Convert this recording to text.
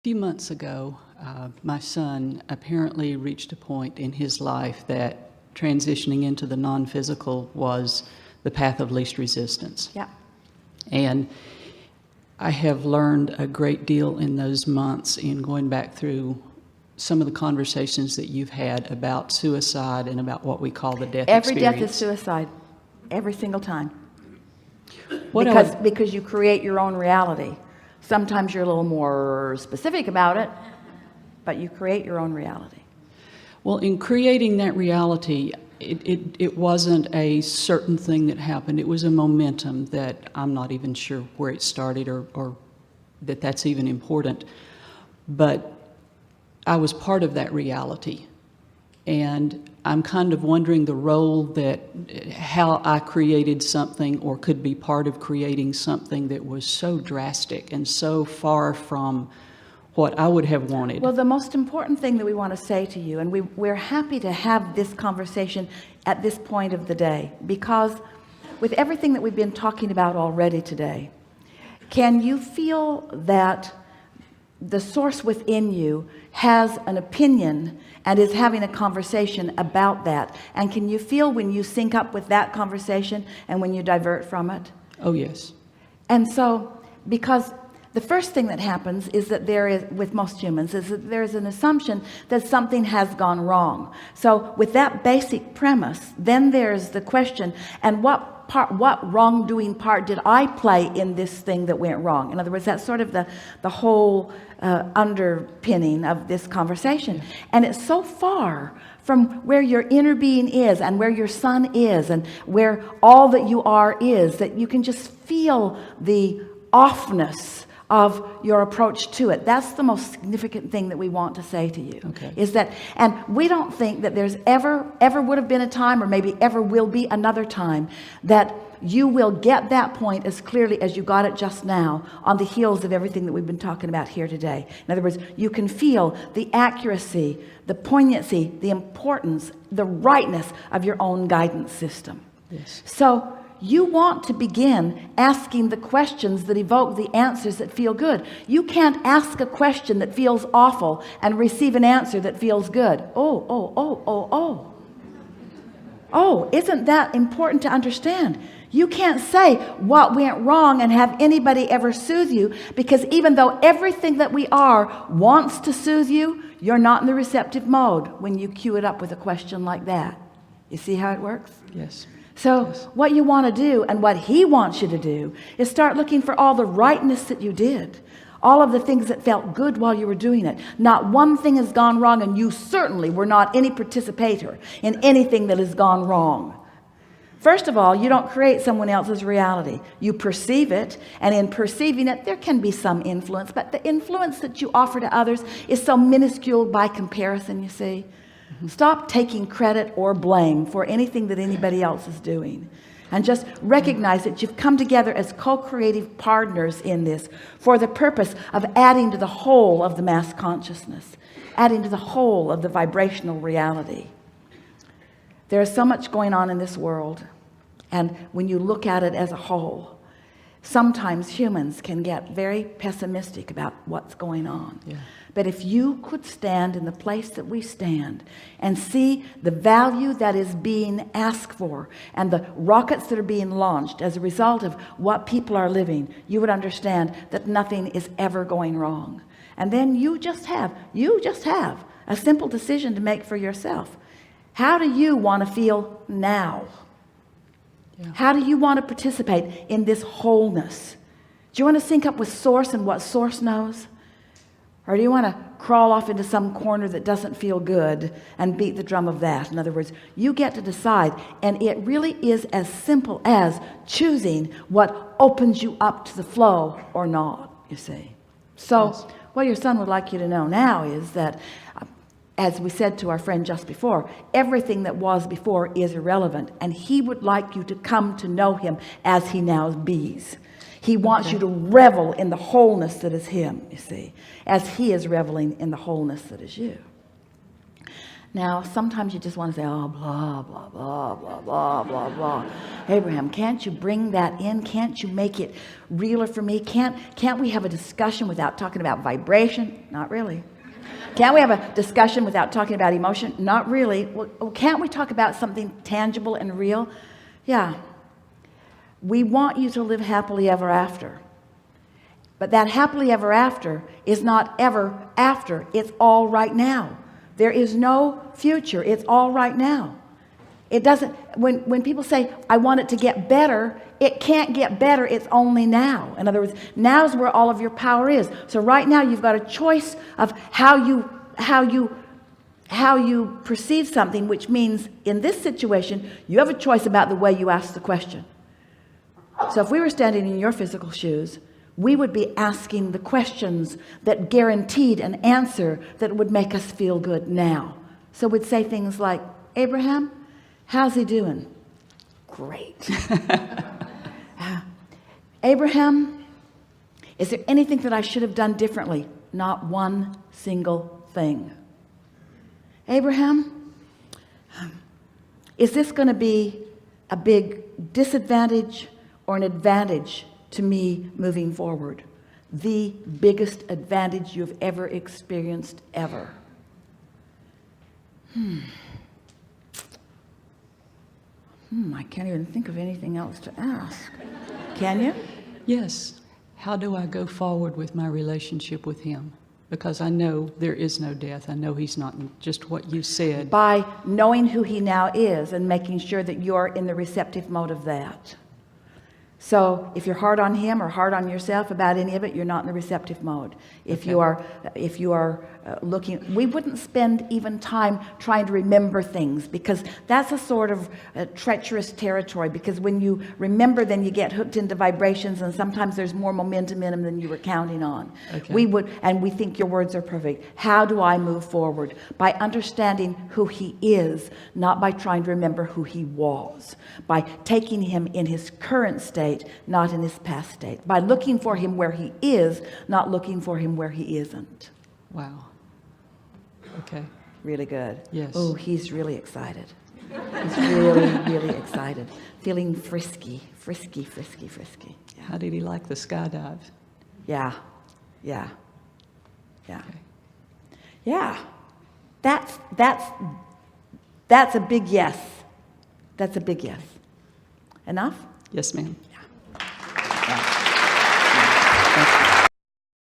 few months ago, my son apparently reached a point in his life that transitioning into the non-physical was the path of least resistance. Yeah. And I have learned a great deal in those months in going back through some of the conversations that you've had about suicide and about what we call the death Every experience. death is suicide. Every single time. What Because you create your own reality. Sometimes you're a little more specific about it, but you create your own reality. Well, in creating that reality, it wasn't a certain thing that happened. It was a momentum that I'm not even sure where it started or that that's even important. But I was part of that reality. And I'm kind of wondering the role that, how I created something or could be part of creating something that was so drastic and so far from what I would have wanted. Well, the most important thing that we want to say to you, and we're happy to have this conversation at this point of the day, because with everything that we've been talking about already today, can you feel that the source within you has an opinion and is having a conversation about that? And can you feel when you sync up with that conversation and when you divert from it? Oh, yes. And so, because the first thing that happens is that there is, with most humans, is that there's an assumption that something has gone wrong. So with that basic premise, then there's the question, and what wrongdoing part did I play in this thing that went wrong? In other words, that's sort of the whole underpinning of this conversation. And it's so far from where your inner being is and where your son is and where all that you are is, that you can just feel the offness of your approach to it. That's the most significant thing that we want to say to you. Okay. Is that, and we don't think that there's ever would have been a time, or maybe ever will be another time, that you will get that point as clearly as you got it just now on the heels of everything that we've been talking about here today. In other words, you can feel the accuracy, the poignancy, the importance, the rightness of your own guidance system. Yes. So you want to begin asking the questions that evoke the answers that feel good. You can't ask a question that feels awful and receive an answer that feels good. Oh, isn't that important to understand? You can't say what went wrong and have anybody ever soothe you, because even though everything that we are wants to soothe you, you're not in the receptive mode when you cue it up with a question like that. You see how it works? Yes. So Yes. what you want to do, and what he wants you to do, is start looking for all the rightness that you did, all of the things that felt good while you were doing it. Not one thing has gone wrong, and you certainly were not any participator in anything that has gone wrong. First of all, you don't create someone else's reality. You perceive it, and in perceiving it, there can be some influence, but the influence that you offer to others is so minuscule by comparison, you see. Stop taking credit or blame for anything that anybody else is doing, and just recognize that you've come together as co-creative partners in this for the purpose of adding to the whole of the mass consciousness, adding to the whole of the vibrational reality. There is so much going on in this world, and when you look at it as a whole, sometimes humans can get very pessimistic about what's going on. Yeah. But if you could stand in the place that we stand and see the value that is being asked for and the rockets that are being launched as a result of what people are living, you would understand that nothing is ever going wrong. And then you just have a simple decision to make for yourself. How do you want to feel now? Yeah. How do you want to participate in this wholeness? Do you want to sync up with Source and what Source knows? Or do you want to crawl off into some corner that doesn't feel good and beat the drum of that? In other words, you get to decide, and it really is as simple as choosing what opens you up to the flow or not, you see. So Yes. what your son would like you to know now is that, as we said to our friend just before, everything that was before is irrelevant, and he would like you to come to know him as he now bees. He wants you to revel in the wholeness that is him, you see, as he is reveling in the wholeness that is you. Now, sometimes you just want to say, oh, blah, blah, blah, blah, blah, blah, blah. Abraham, can't you bring that in? Can't you make it realer for me? Can't we have a discussion without talking about vibration? Not really. Can't we have a discussion without talking about emotion? Not really. Well, can't we talk about something tangible and real? Yeah. We want you to live happily ever after. But that happily ever after is not ever after. It's all right now. There is no future. It's all right now. It doesn't, when people say, I want it to get better, it can't get better. It's only now. In other words, now's where all of your power is. So right now you've got a choice of how you perceive something, which means in this situation, you have a choice about the way you ask the question. So if we were standing in your physical shoes, we would be asking the questions that guaranteed an answer that would make us feel good now. So we'd say things like, Abraham, how's he doing? Great. Abraham, is there anything that I should have done differently? Not one single thing. Abraham, is this going to be a big disadvantage or an advantage to me moving forward? The biggest advantage you've ever experienced ever. I can't even think of anything else to ask. Can you? Yes. How do I go forward with my relationship with him? Because I know there is no death. I know he's not just what you said. By knowing who he now is and making sure that you're in the receptive mode of that. So if you're hard on him or hard on yourself about any of it, you're not in the receptive mode. If you are looking, we wouldn't spend even time trying to remember things, because that's a sort of treacherous territory, because when you remember, then you get hooked into vibrations, and sometimes there's more momentum in them than you were counting on. Okay. We think your words are perfect. How do I move forward? By understanding who he is, not by trying to remember who he was. By taking him in his current state, not in his past state. By looking for him where he is, not looking for him where he isn't. Wow. Okay. Really good. Yes. Oh, he's really excited. He's really, really excited. Feeling frisky. Yeah. How did he like the skydive? Yeah. Okay. Yeah. That's a big yes. That's a big yes. Enough? Yes, ma'am.